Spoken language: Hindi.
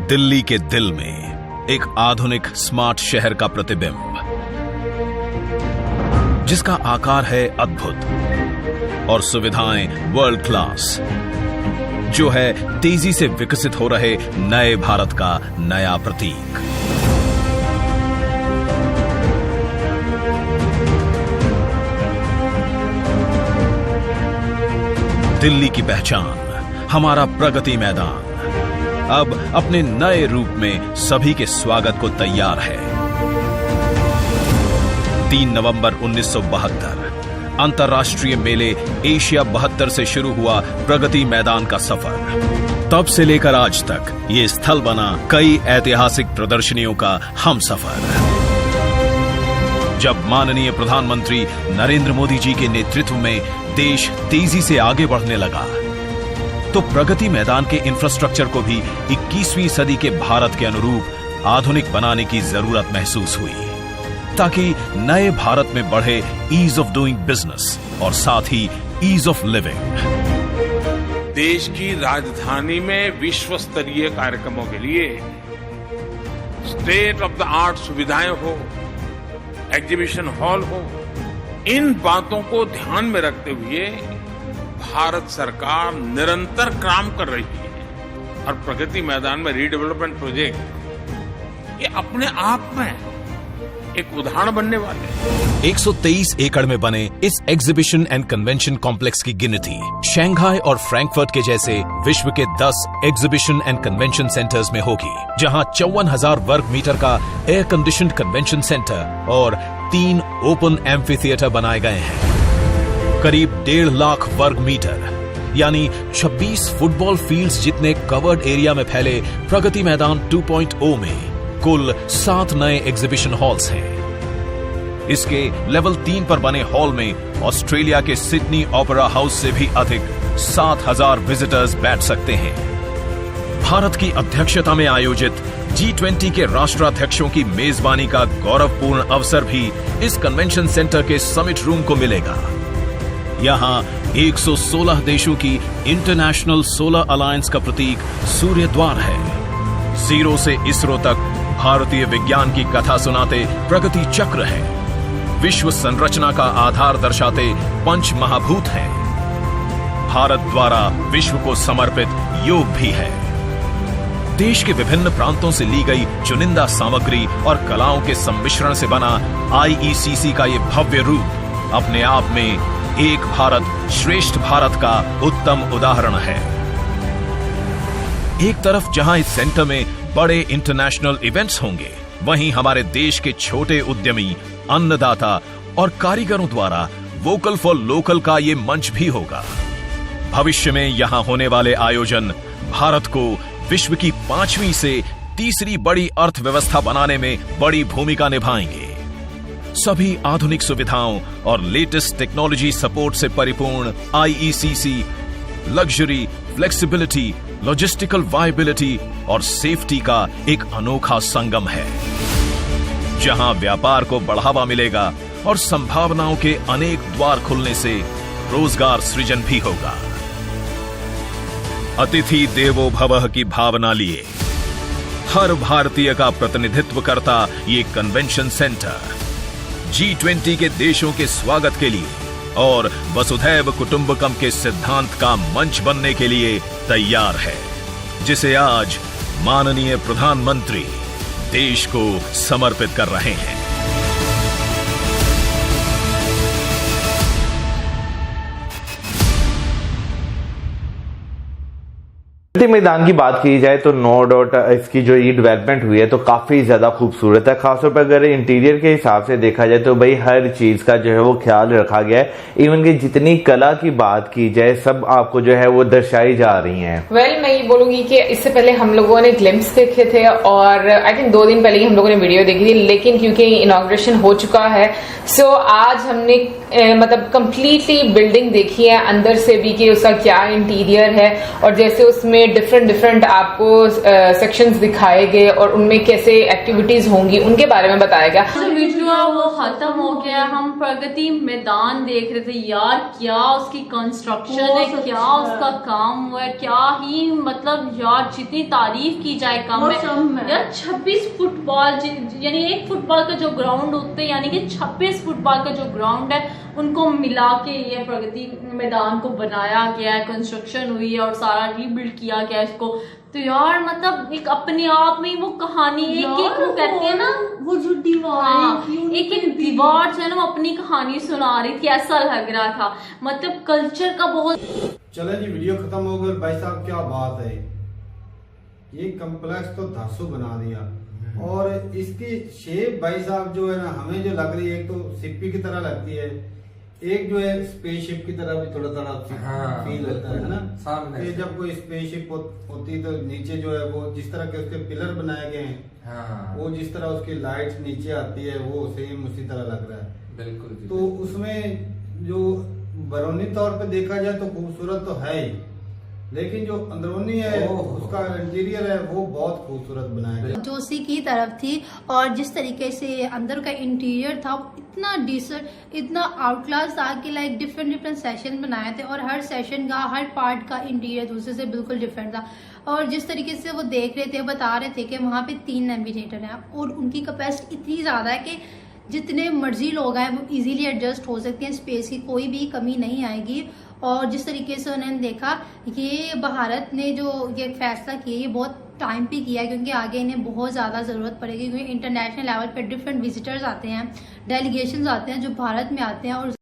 दिल्ली के दिल में एक आधुनिक स्मार्ट शहर का प्रतिबिंब, जिसका आकार है अद्भुत और सुविधाएं वर्ल्ड क्लास, जो है तेजी से विकसित हो रहे नए भारत का नया प्रतीक। दिल्ली की पहचान, हमारा प्रगति मैदान अब अपने नए रूप में सभी के स्वागत को तैयार है। 3 नवंबर 1972 अंतर्राष्ट्रीय मेले एशिया 72 से शुरू हुआ प्रगति मैदान का सफर। तब से लेकर आज तक ये स्थल बना कई ऐतिहासिक प्रदर्शनियों का हमसफर। जब माननीय प्रधानमंत्री नरेंद्र मोदी जी के नेतृत्व में देश तेजी से आगे बढ़ने लगा, तो प्रगति मैदान के इंफ्रास्ट्रक्चर को भी 21वीं सदी के भारत के अनुरूप आधुनिक बनाने की जरूरत महसूस हुई, ताकि नए भारत में बढ़े ईज ऑफ डूइंग बिजनेस और साथ ही ईज ऑफ लिविंग। देश की राजधानी में विश्व स्तरीय कार्यक्रमों के लिए स्टेट ऑफ द आर्ट सुविधाएं हो, एग्जीबिशन हॉल हो, इन बातों को ध्यान में रखते हुए भारत सरकार निरंतर काम कर रही है। और प्रगति मैदान में रीडेवलपमेंट प्रोजेक्ट ये अपने आप में एक उदाहरण बनने वाले हैं। 123 एकड़ में बने इस एग्जीबिशन एंड कन्वेंशन कॉम्प्लेक्स की गिनती शंघाई और फ्रैंकफर्ट के जैसे विश्व के 10 एग्जीबिशन एंड कन्वेंशन सेंटर्स में होगी, जहां 54,000 वर्ग मीटर का एयर कंडीशनड कन्वेंशन सेंटर और 3 ओपन एम्फी थिएटर बनाए गए हैं। करीब 1.5 लाख वर्ग मीटर यानी 26 फुटबॉल फील्ड्स जितने कवर्ड एरिया में फैले प्रगति मैदान 2.0 में कुल 7 नए एग्जीबिशन हॉल्स हैं। इसके लेवल 3 पर बने हॉल में ऑस्ट्रेलिया के सिडनी ओपेरा हाउस से भी अधिक 7,000 विजिटर्स बैठ सकते हैं। भारत की अध्यक्षता में आयोजित G20 के राष्ट्राध्यक्षों की मेजबानी का गौरवपूर्ण अवसर भी इस कन्वेंशन सेंटर के समिट रूम को मिलेगा। यहाँ 116 देशों की इंटरनेशनल सोलर अलायंस का प्रतीक सूर्य द्वार है। जीरो से इसरो तक भारतीय विज्ञान की कथा सुनाते प्रगति चक्र है। विश्व संरचना का आधार दर्शाते पंच महाभूत हैं। भारत द्वारा विश्व को समर्पित योग भी है। देश के विभिन्न प्रांतों से ली गई चुनिंदा सामग्री और कलाओं के सम्मिश्रण से बना IECC का ये भव्य रूप अपने आप में एक भारत श्रेष्ठ भारत का उत्तम उदाहरण है। एक तरफ जहां इस सेंटर में बड़े इंटरनेशनल इवेंट्स होंगे, वहीं हमारे देश के छोटे उद्यमी, अन्नदाता और कारीगरों द्वारा वोकल फॉर लोकल का ये मंच भी होगा। भविष्य में यहां होने वाले आयोजन भारत को विश्व की 5वीं से तीसरी बड़ी अर्थव्यवस्था बनाने में बड़ी भूमिका निभाएंगे। सभी आधुनिक सुविधाओं और लेटेस्ट टेक्नोलॉजी सपोर्ट से परिपूर्ण IECC luxury, flexibility, logistical viability और सेफ्टी का एक अनोखा संगम है, जहां व्यापार को बढ़ावा मिलेगा और संभावनाओं के अनेक द्वार खुलने से रोजगार सृजन भी होगा। अतिथि देवो भवः की भावना लिए हर भारतीय का प्रतिनिधित्व करता ये कन्वेंशन सेंटर G20 के देशों के स्वागत के लिए और वसुधैव कुटुंबकम के सिद्धांत का मंच बनने के लिए तैयार है, जिसे आज माननीय प्रधानमंत्री देश को समर्पित कर रहे हैं। मैदान की बात की जाए तो नो डाउट इसकी जो ये डेवलपमेंट हुई है तो काफी ज्यादा खूबसूरत है। खासतौर पर अगर इंटीरियर के हिसाब से देखा जाए तो भाई हर चीज का जो है वो ख्याल रखा गया है। इवन कि जितनी कला की बात की जाए सब आपको जो है वो दर्शाई जा रही है। मैं ये बोलूंगी कि इससे पहले हम लोगों ने ग्लिम्स देखे थे और आई थिंक 2 दिन पहले ही हम लोगों ने वीडियो देखी थी, लेकिन क्योंकि इनॉग्रेशन हो चुका है सो आज हमने मतलब कंप्लीटली बिल्डिंग देखी है अंदर से भी कि उसका क्या इंटीरियर है और जैसे उसमें में डिफरेंट आपको सेक्शंस दिखाए गए और उनमें कैसे एक्टिविटीज होंगी उनके बारे में बताया गया। जो वीडियो है वो खत्म हो गया। हम प्रगति मैदान देख रहे थे यार, क्या उसकी कंस्ट्रक्शन है, क्या उसका काम हुआ है, क्या ही मतलब यार जितनी तारीफ की जाए कम है यार। 26 फुटबॉल यानी एक फुटबॉल का जो ग्राउंड होते हैं यानी कि 26 फुटबॉल का जो ग्राउंड है उनको मिला के ये प्रगति मैदान को बनाया गया है, कंस्ट्रक्शन हुई है और सारा रीबिल्ड किया गया है इसको। तो यार मतलब एक अपने आप में वो कहानी एक वो कहते हैं ना वो जो दीवार, हाँ, एक दीवार जो है ना वो अपनी कहानी सुना रही थी, ऐसा लग रहा था। मतलब कल्चर का बहुत। चले जी, वीडियो खत्म हो गई। भाई साहब क्या बात है, ये कम्प्लेक्स तो धांसू बना दिया और इसकी शेप भाई साहब जो है ना हमें जो लग रही है, एक तो सिप्पी की तरह लगती है, एक जो है स्पेसशिप की तरह भी थोड़ा फील होता है ना। ये जब कोई स्पेसशिप होती तो नीचे जो है वो जिस तरह के उसके पिलर बनाए गए हैं, वो जिस तरह उसकी लाइट्स नीचे आती है वो सेम उसी तरह लग रहा है। बिल्कुल। तो उसमें जो बरौनी तौर पे देखा जाए तो खूबसूरत तो है ही, लेकिन जो अंदरूनी है उसका इंटीरियर है वो बहुत खूबसूरत बनाया गया। जो उसी की तरफ थी और जिस तरीके से अंदर का इंटीरियर था इतना डिसेंट, इतना आउट क्लास था कि लाइक डिफरेंट सेशन बनाए थे और हर सेशन का हर पार्ट का इंटीरियर दूसरे से बिल्कुल डिफरेंट था। और जिस तरीके से वो देख रहे थे, बता रहे थे कि वहाँ पे 3 एम्फीथिएटर हैं और उनकी कैपेसिटी इतनी ज़्यादा है कि जितने मर्जी लोग हैं वो इजीली एडजस्ट हो सकते हैं, स्पेस की कोई भी कमी नहीं आएगी। और जिस तरीके से उन्होंने देखा, ये भारत ने जो ये फैसला किया ये बहुत टाइम पे किया है क्योंकि आगे इन्हें बहुत ज़्यादा ज़रूरत पड़ेगी, क्योंकि इंटरनेशनल लेवल पर डिफरेंट विजिटर्स आते हैं, डेलीगेशंस आते हैं जो भारत में आते हैं और